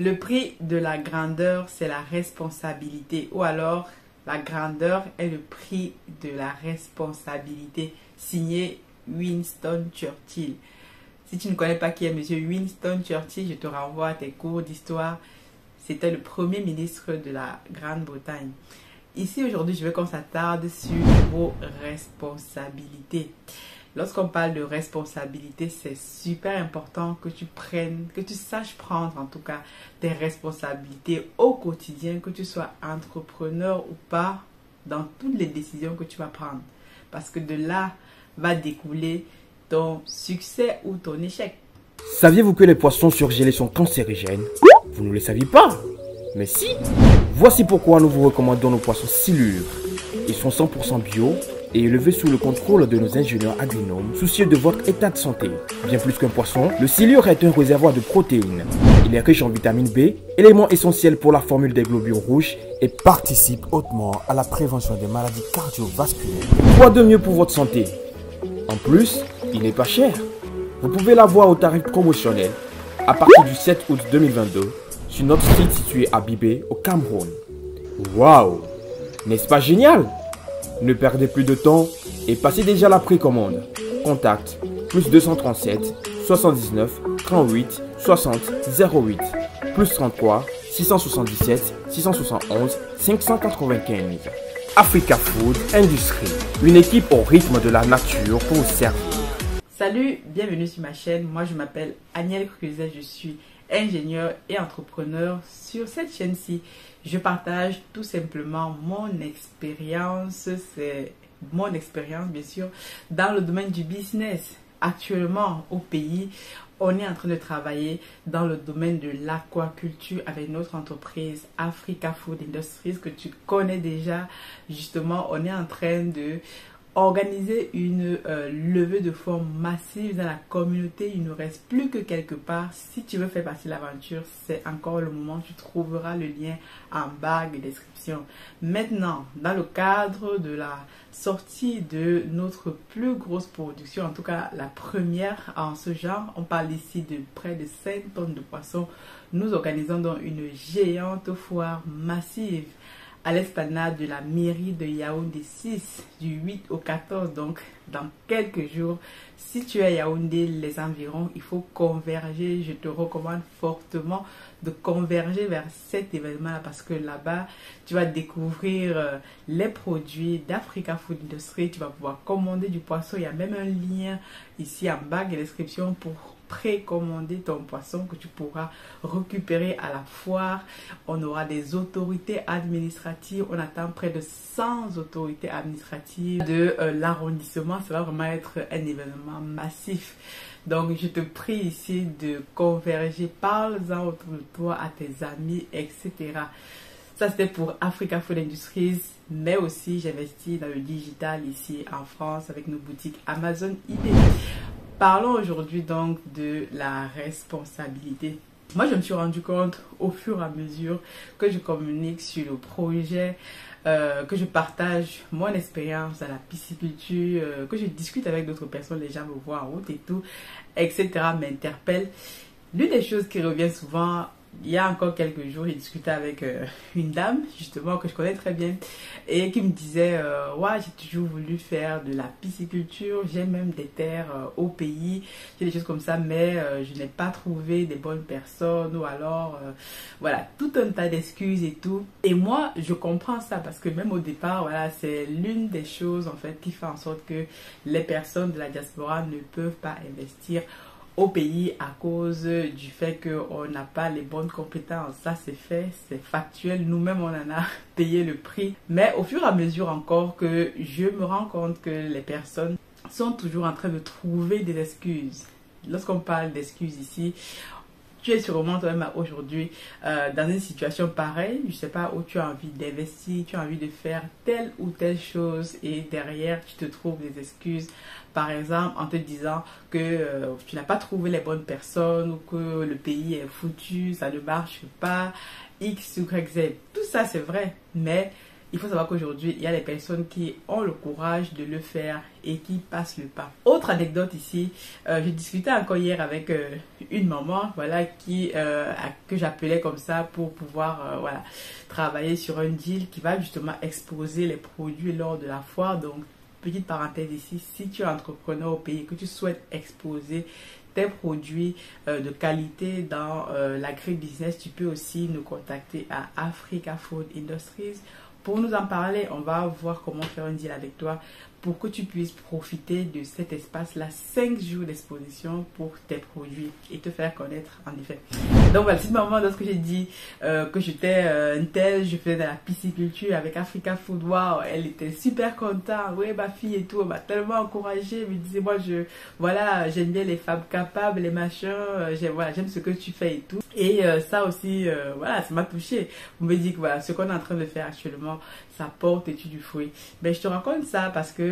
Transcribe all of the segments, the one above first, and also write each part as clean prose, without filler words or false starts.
Le prix de la grandeur, c'est la responsabilité. Ou alors, la grandeur est le prix de la responsabilité. Signé Winston Churchill. Si tu ne connais pas qui est monsieur Winston Churchill, je te renvoie à tes cours d'histoire. C'était le premier ministre de la Grande-Bretagne. Ici, aujourd'hui, je veux qu'on s'attarde sur le mot responsabilité. Lorsqu'on parle de responsabilité, c'est super important que tu prennes, que tu saches prendre en tout cas tes responsabilités au quotidien, que tu sois entrepreneur ou pas, dans toutes les décisions que tu vas prendre. Parce que de là va découler ton succès ou ton échec. Saviez-vous que les poissons surgelés sont cancérigènes? Vous ne le saviez pas? Mais si! Voici pourquoi nous vous recommandons nos poissons Silure. Ils sont 100% bio et élevés sous le contrôle de nos ingénieurs agronomes soucieux de votre état de santé. Bien plus qu'un poisson, le Silure est un réservoir de protéines. Il est riche en vitamine B, élément essentiel pour la formule des globules rouges et participe hautement à la prévention des maladies cardiovasculaires. Quoi de mieux pour votre santé? En plus, il n'est pas cher. Vous pouvez l'avoir au tarif promotionnel à partir du 7 août 2022 sur notre site situé à Bibé au Cameroun. Waouh! N'est-ce pas génial? Ne perdez plus de temps et passez déjà la précommande. Contact plus 237 79 38 60 08 plus 33 677 671 595. Africa Food Industry, une équipe au rythme de la nature pour vous servir. Salut, bienvenue sur ma chaîne. Moi, je m'appelle Aniel Cruzet, je suis ingénieur et entrepreneur. Sur cette chaîne-ci, je partage tout simplement mon expérience. C'est mon expérience, bien sûr, dans le domaine du business. Actuellement, au pays, on est en train de travailler dans le domaine de l'aquaculture avec notre entreprise Africa Food Industries que tu connais déjà. Justement, on est en train de organiser une levée de fonds massive dans la communauté. Il ne reste plus que quelque part. Si tu veux faire partie de l'aventure, c'est encore le moment. Tu trouveras le lien en barre de description. Maintenant, dans le cadre de la sortie de notre plus grosse production, en tout cas la première en ce genre, on parle ici de près de 5 tonnes de poissons. Nous organisons donc une géante foire massive à l'esplanade de la mairie de Yaoundé 6 du 8 au 14, donc dans quelques jours. Si tu es à Yaoundé, les environs, il faut converger. Je te recommande fortement de converger vers cet événement parce que là-bas, tu vas découvrir les produits d'Africa Food Industry. Tu vas pouvoir commander du poisson. Il y a même un lien ici en bas de description pour précommander ton poisson que tu pourras récupérer à la foire. On aura des autorités administratives. On attend près de 100 autorités administratives de l'arrondissement. Ça va vraiment être un événement massif. Donc, je te prie ici de converger. Parle-en autour de toi à tes amis, etc. Ça, c'était pour Africa Food Industries. Mais aussi, j'investis dans le digital ici en France avec nos boutiques Amazon eBay. Parlons aujourd'hui donc de la responsabilité. Moi, je me suis rendu compte au fur et à mesure que je communique sur le projet, que je partage mon expérience à la pisciculture, que je discute avec d'autres personnes, les gens me voient en route et tout, etc. m'interpellent. L'une des choses qui revient souvent, il y a encore quelques jours, j'ai discuté avec une dame, justement, que je connais très bien, et qui me disait, ouais, j'ai toujours voulu faire de la pisciculture, j'ai même des terres au pays, j'ai des choses comme ça, mais je n'ai pas trouvé des bonnes personnes, ou alors, voilà, tout un tas d'excuses et tout. Et moi, je comprends ça, parce que même au départ, voilà, c'est l'une des choses, en fait, qui fait en sorte que les personnes de la diaspora ne peuvent pas investir au pays à cause du fait qu'on n'a pas les bonnes compétences. Ça, c'est fait, c'est factuel. Nous-mêmes, on en a payé le prix. Mais au fur et à mesure encore que je me rends compte que les personnes sont toujours en train de trouver des excuses. Lorsqu'on parle d'excuses ici, tu es sûrement toi-même aujourd'hui dans une situation pareille, je ne sais pas, où tu as envie d'investir, tu as envie de faire telle ou telle chose et derrière tu te trouves des excuses. Par exemple, en te disant que tu n'as pas trouvé les bonnes personnes ou que le pays est foutu, ça ne marche pas, X, Y, Z. Tout ça c'est vrai, mais il faut savoir qu'aujourd'hui, il y a des personnes qui ont le courage de le faire et qui passent le pas. Autre anecdote ici, j'ai discuté encore hier avec une maman, voilà, que j'appelais comme ça pour pouvoir, voilà, travailler sur un deal qui va justement exposer les produits lors de la foire. Donc, petite parenthèse ici, si tu es entrepreneur au pays et que tu souhaites exposer tes produits de qualité dans l'agribusiness, tu peux aussi nous contacter à Africa Food Industries. Pour nous en parler, on va voir comment faire un deal avec toi pour que tu puisses profiter de cet espace-là, 5 jours d'exposition pour tes produits et te faire connaître en effet. Donc voilà, c'est le moment lorsque j'ai dit que j'étais une telle, je faisais de la pisciculture avec Africa Food. Wow, elle était super contente. Oui, ma fille et tout, elle m'a tellement encouragée. Elle me disait, moi, voilà, j'aime bien les femmes capables, les machins. J'aime ce que tu fais et tout. Et ça aussi, voilà, ça m'a touchée. Vous me dites que voilà, ce qu'on est en train de faire actuellement, ça porte et tu du fruit. Ben, je te raconte ça parce que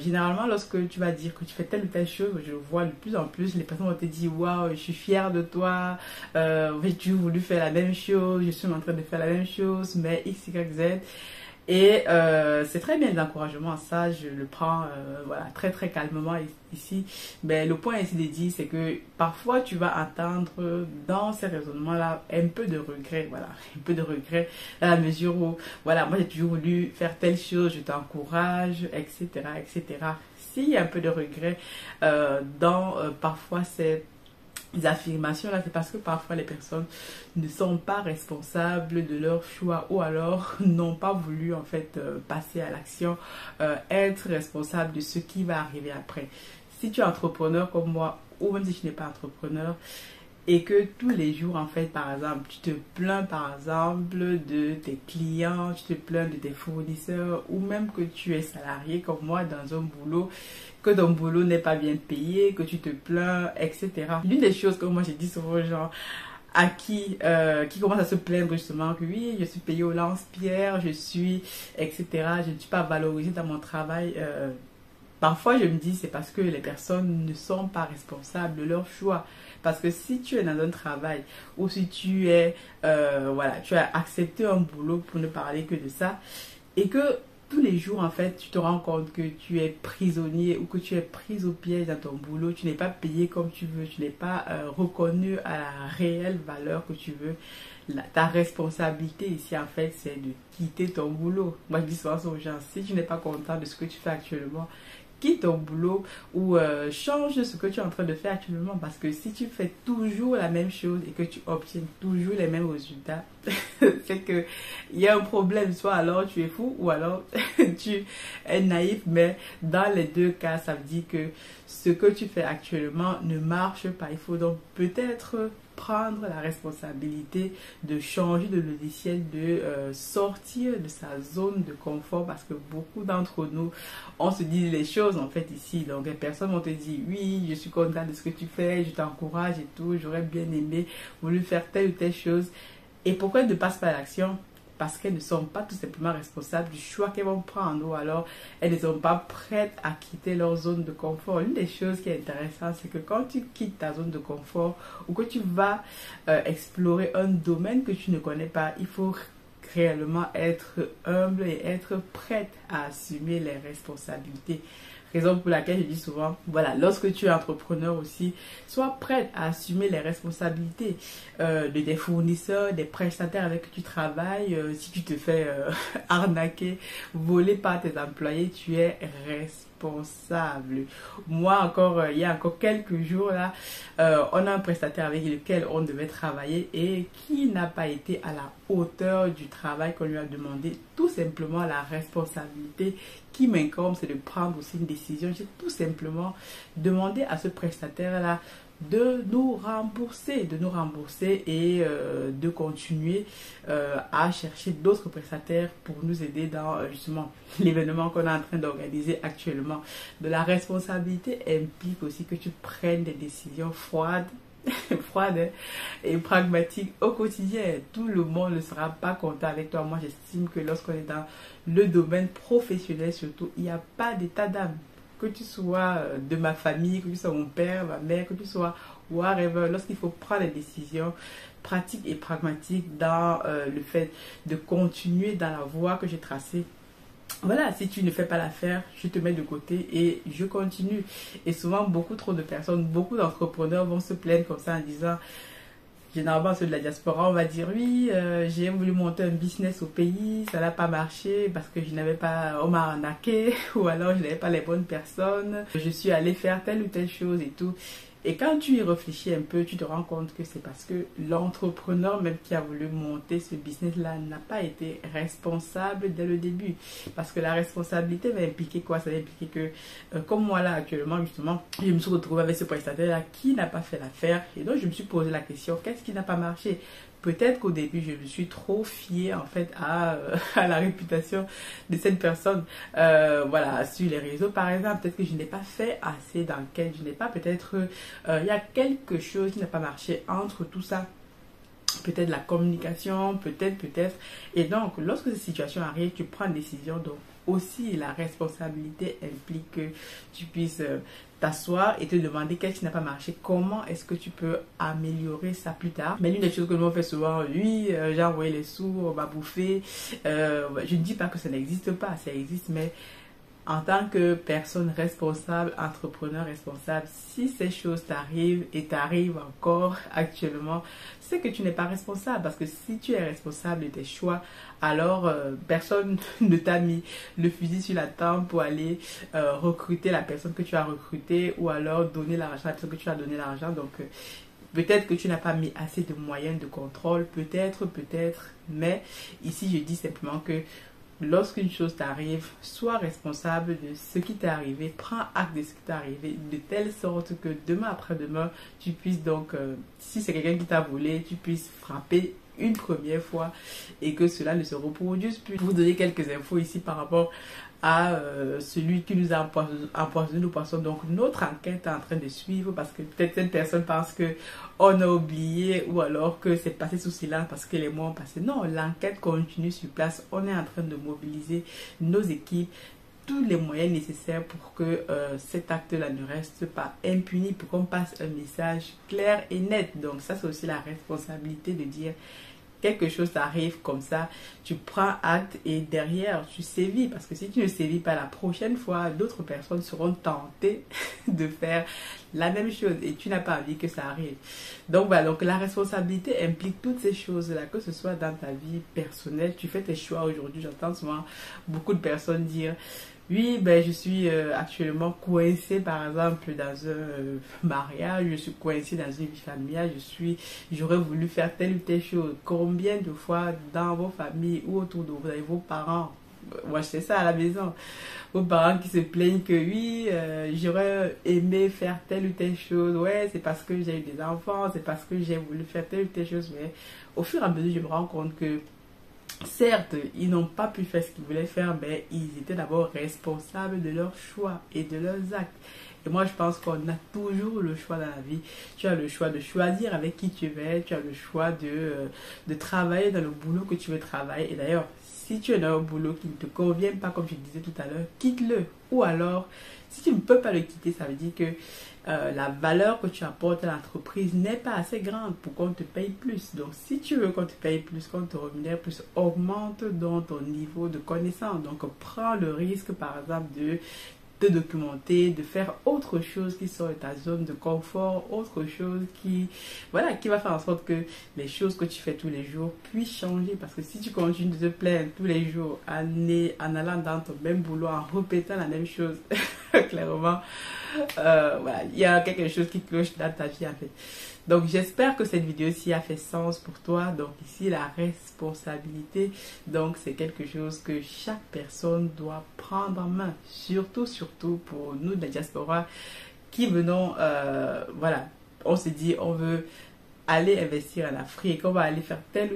généralement, lorsque tu vas dire que tu fais telle ou telle chose, je le vois de plus en plus, les personnes vont te dire, waouh, je suis fière de toi, j'ai voulu faire la même chose, je suis en train de faire la même chose, mais X, Y, Z. Et c'est très bien l'encouragement, ça je le prends voilà, très très calmement ici. Mais le point ici de dire, c'est que parfois tu vas entendre dans ces raisonnements-là un peu de regret, voilà, un peu de regret à la mesure où, voilà, moi j'ai toujours voulu faire telle chose, je t'encourage, etc., etc. S'il y a un peu de regret dans parfois ces affirmations là, c'est parce que parfois les personnes ne sont pas responsables de leur choix ou alors n'ont pas voulu en fait passer à l'action, être responsable de ce qui va arriver après. Si tu es entrepreneur comme moi ou même si tu n'es pas entrepreneur et que tous les jours en fait par exemple tu te plains par exemple de tes clients, tu te plains de tes fournisseurs ou même que tu es salarié comme moi dans un boulot, que ton boulot n'est pas bien payé, que tu te plains, etc. L'une des choses que moi j'ai dit souvent aux gens à qui commencent à se plaindre justement que oui, je suis payé au lance-pierre, je suis, etc. Je ne suis pas valorisée dans mon travail. Parfois, je me dis c'est parce que les personnes ne sont pas responsables de leur choix. Parce que si tu es dans un travail ou si tu es, voilà, tu as accepté un boulot pour ne parler que de ça et que tous les jours, en fait, tu te rends compte que tu es prisonnier ou que tu es prise au piège dans ton boulot, tu n'es pas payé comme tu veux, tu n'es pas reconnu à la réelle valeur que tu veux. Ta responsabilité ici, en fait, c'est de quitter ton boulot. Moi, je dis souvent aux gens, si tu n'es pas content de ce que tu fais actuellement, quitte ton boulot ou change ce que tu es en train de faire actuellement, parce que si tu fais toujours la même chose et que tu obtiens toujours les mêmes résultats, c'est que il y a un problème. Soit alors tu es fou ou alors tu es naïf, mais dans les deux cas ça veut dire que ce que tu fais actuellement ne marche pas. Il faut donc peut-être prendre la responsabilité de changer de logiciel, de sortir de sa zone de confort, parce que beaucoup d'entre nous, on se dit les choses en fait ici. Donc les personnes vont te dire oui, je suis content de ce que tu fais, je t'encourage et tout, j'aurais bien aimé voulu faire telle ou telle chose. Et pourquoi elles ne passent pas à l'action? Parce qu'elles ne sont pas tout simplement responsables du choix qu'elles vont prendre, ou alors elles ne sont pas prêtes à quitter leur zone de confort. Une des choses qui est intéressante, c'est que quand tu quittes ta zone de confort ou que tu vas explorer un domaine que tu ne connais pas, il faut réellement être humble et être prête à assumer les responsabilités. Raison pour laquelle je dis souvent, voilà, lorsque tu es entrepreneur aussi, sois prête à assumer les responsabilités de tes fournisseurs, des prestataires avec qui tu travailles. Si tu te fais arnaquer, voler par tes employés, tu es responsable. Moi encore, il y a encore quelques jours là, on a un prestataire avec lequel on devait travailler et qui n'a pas été à la hauteur du travail qu'on lui a demandé. Tout simplement, la responsabilité qui m'incombe, c'est de prendre aussi une décision. J'ai tout simplement demandé à ce prestataire là de nous rembourser et de continuer à chercher d'autres prestataires pour nous aider dans justement l'événement qu'on est en train d'organiser actuellement. De la responsabilité implique aussi que tu prennes des décisions froides et pragmatiques au quotidien. Tout le monde ne sera pas content avec toi. Moi, j'estime que lorsqu'on est dans le domaine professionnel surtout, il n'y a pas d'état d'âme. Que tu sois de ma famille, que tu sois mon père, ma mère, que tu sois whatever, lorsqu'il faut prendre des décisions, pratique et pragmatique dans le fait de continuer dans la voie que j'ai tracée. Voilà, si tu ne fais pas l'affaire, je te mets de côté et je continue. Et souvent, beaucoup trop de personnes, beaucoup d'entrepreneurs vont se plaindre comme ça en disant, généralement ceux de la diaspora, on va dire oui, j'ai voulu monter un business au pays, ça n'a pas marché parce que je n'avais pas, on m'a arnaqué ou alors je n'avais pas les bonnes personnes, je suis allée faire telle ou telle chose et tout. Et quand tu y réfléchis un peu, tu te rends compte que c'est parce que l'entrepreneur même qui a voulu monter ce business-là n'a pas été responsable dès le début. Parce que la responsabilité va impliquer quoi? Ça va impliquer que, comme moi là actuellement, justement, je me suis retrouvée avec ce prestataire-là qui n'a pas fait l'affaire. Et donc, je me suis posé la question, qu'est-ce qui n'a pas marché? Peut-être qu'au début, je me suis trop fiée en fait à la réputation de cette personne. Voilà, sur les réseaux par exemple, peut-être que je n'ai pas fait assez d'enquête, je n'ai pas peut-être... il y a quelque chose qui n'a pas marché entre tout ça. Peut-être la communication, peut-être. Et donc, lorsque cette situation arrive, tu prends une décision. Donc, aussi, la responsabilité implique que tu puisses t'asseoir et te demander qu'est-ce qui n'a pas marché, comment est-ce que tu peux améliorer ça plus tard. Mais l'une des choses que nous on fait souvent, oui, j'ai envoyé les sous, on va bouffer. Je ne dis pas que ça n'existe pas, ça existe, mais en tant que personne responsable, entrepreneur responsable, si ces choses t'arrivent et t'arrivent encore actuellement, c'est que tu n'es pas responsable. Parce que si tu es responsable de tes choix, alors personne ne t'a mis le fusil sur la tempe pour aller recruter la personne que tu as recrutée ou alors donner l'argent à la personne que tu as donné l'argent. Donc, peut-être que tu n'as pas mis assez de moyens de contrôle, peut-être, mais ici je dis simplement que lorsqu'une chose t'arrive, sois responsable de ce qui t'est arrivé, prends acte de ce qui t'est arrivé, de telle sorte que demain après-demain, tu puisses donc, si c'est quelqu'un qui t'a volé, tu puisses frapper une première fois et que cela ne se reproduise plus. Pour vous donner quelques infos ici par rapport à celui qui nous a empoisonné nos poissons. Donc notre enquête est en train de suivre parce que peut-être cette personne pense que on a oublié ou alors que c'est passé sous silence parce que les mois ont passé. Non, l'enquête continue sur place. On est en train de mobiliser nos équipes, tous les moyens nécessaires pour que cet acte-là ne reste pas impuni, pour qu'on passe un message clair et net. Donc ça, c'est aussi la responsabilité de dire quelque chose t'arrive comme ça, tu prends acte et derrière tu sévis, parce que si tu ne sévis pas la prochaine fois, d'autres personnes seront tentées de faire la même chose et tu n'as pas envie que ça arrive. Donc voilà, donc la responsabilité implique toutes ces choses-là, que ce soit dans ta vie personnelle, tu fais tes choix aujourd'hui. J'entends souvent beaucoup de personnes dire oui, ben je suis actuellement coincée par exemple dans un mariage, je suis coincée dans une vie familiale, j'aurais voulu faire telle ou telle chose. Combien de fois dans vos familles ou autour de vous, vous avez vos parents, moi je sais ça à la maison, vos parents qui se plaignent que oui, j'aurais aimé faire telle ou telle chose, ouais, c'est parce que j'ai eu des enfants, c'est parce que j'ai voulu faire telle ou telle chose, mais au fur et à mesure je me rends compte que certes, ils n'ont pas pu faire ce qu'ils voulaient faire, mais ils étaient d'abord responsables de leurs choix et de leurs actes. Et moi, je pense qu'on a toujours le choix dans la vie. Tu as le choix de choisir avec qui tu veux, tu as le choix de travailler dans le boulot que tu veux travailler. Et d'ailleurs, si tu es dans un boulot qui ne te convient pas, comme je disais tout à l'heure, quitte-le. Ou alors, si tu ne peux pas le quitter, ça veut dire que la valeur que tu apportes à l'entreprise n'est pas assez grande pour qu'on te paye plus. Donc, si tu veux qu'on te paye plus, qu'on te rémunère plus, augmente donc ton niveau de connaissance. Donc, prends le risque, par exemple, de te documenter, de faire autre chose qui sort de ta zone de confort, autre chose qui, voilà, qui va faire en sorte que les choses que tu fais tous les jours puissent changer. Parce que si tu continues de te plaindre tous les jours en allant dans ton même boulot, en répétant la même chose, clairement, voilà, il y a quelque chose qui cloche dans ta vie en fait. Donc j'espère que cette vidéo-ci a fait sens pour toi. Donc ici la responsabilité, donc c'est quelque chose que chaque personne doit prendre en main. Surtout pour nous de la diaspora qui venons, voilà, on se dit on veut aller investir en Afrique, on va aller faire telle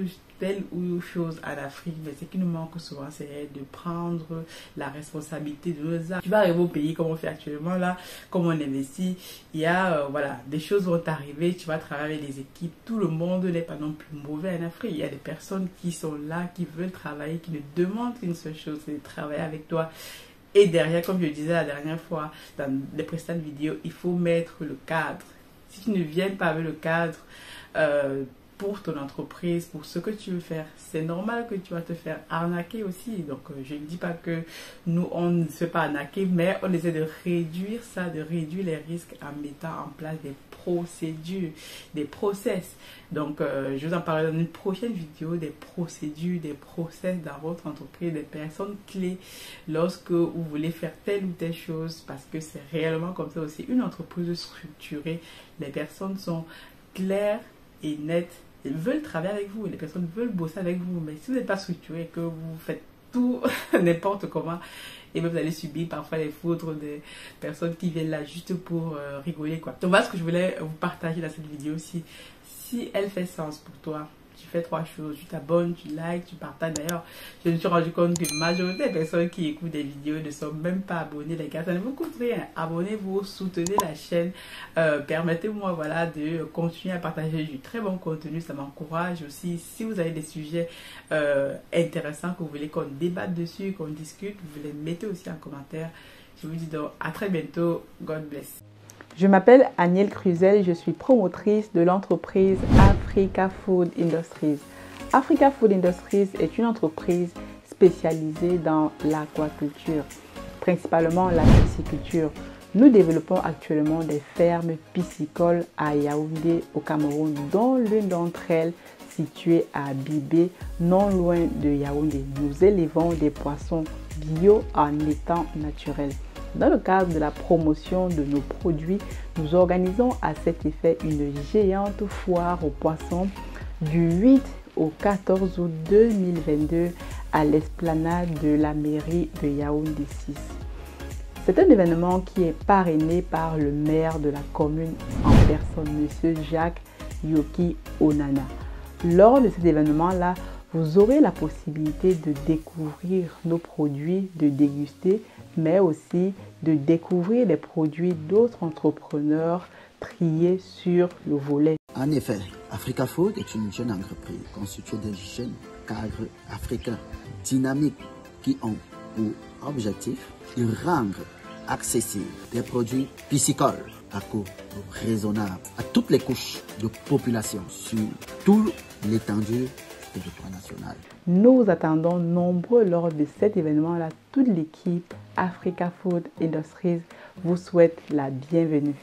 ou chose en Afrique, mais ce qui nous manque souvent, c'est de prendre la responsabilité de nos actes. Tu vas arriver au pays comme on fait actuellement là, comme on investit, il y a, voilà, des choses vont t'arriver, tu vas travailler avec des équipes, tout le monde n'est pas non plus mauvais en Afrique, il y a des personnes qui sont là, qui veulent travailler, qui ne demandent qu'une seule chose, c'est de travailler avec toi. Et derrière, comme je le disais la dernière fois, dans les précédentes vidéos, il faut mettre le cadre. Si tu ne viens pas avec le cadre, pour ton entreprise, pour ce que tu veux faire. C'est normal que tu vas te faire arnaquer aussi. Donc, je ne dis pas que nous, on ne se fait pas arnaquer, mais on essaie de réduire ça, de réduire les risques en mettant en place des procédures, des process. Donc, je vous en parlerai dans une prochaine vidéo, des procédures, des process dans votre entreprise, des personnes clés lorsque vous voulez faire telle ou telle chose, parce que c'est réellement comme ça aussi. Une entreprise structurée, les personnes sont claires et nettes, ils veulent travailler avec vous, les personnes veulent bosser avec vous, mais si vous n'êtes pas structuré, que vous faites tout n'importe comment, et même vous allez subir parfois les foudres des personnes qui viennent là juste pour rigoler, quoi. Donc voilà ce que je voulais vous partager dans cette vidéo. Si elle fait sens pour toi, tu fais 3 choses: tu t'abonnes, tu likes, tu partages. D'ailleurs, je me suis rendu compte que la majorité des personnes qui écoutent des vidéos ne sont même pas abonnées, les gars. Ça ne vous coûte rien. Abonnez-vous, soutenez la chaîne. Permettez-moi, voilà, de continuer à partager du très bon contenu. Ça m'encourage aussi. Si vous avez des sujets intéressants que vous voulez qu'on débatte dessus, qu'on discute, vous les mettez aussi en commentaire. Je vous dis donc à très bientôt. God bless. Je m'appelle Anielle Cruzel, je suis promotrice de l'entreprise Africa Food Industries. Africa Food Industries est une entreprise spécialisée dans l'aquaculture, principalement la pisciculture. Nous développons actuellement des fermes piscicoles à Yaoundé au Cameroun, dont l'une d'entre elles située à Bibé, non loin de Yaoundé. Nous élevons des poissons bio en étang naturel. Dans le cadre de la promotion de nos produits, nous organisons à cet effet une géante foire aux poissons du 8 au 14 août 2022 à l'esplanade de la mairie de Yaoundé 6. C'est un événement qui est parrainé par le maire de la commune en personne, M. Jacques Yoki Onana. Lors de cet événement-là, vous aurez la possibilité de découvrir nos produits, de déguster, mais aussi de découvrir les produits d'autres entrepreneurs triés sur le volet. En effet, Africa Food est une jeune entreprise constituée de jeunes cadres africains dynamiques qui ont pour objectif de rendre accessibles des produits piscicoles à coût raisonnable à toutes les couches de population sur toute l'étendue du territoire national. Nous attendons nombreux lors de cet événement-là. Toute l'équipe Africa Food Industries vous souhaite la bienvenue.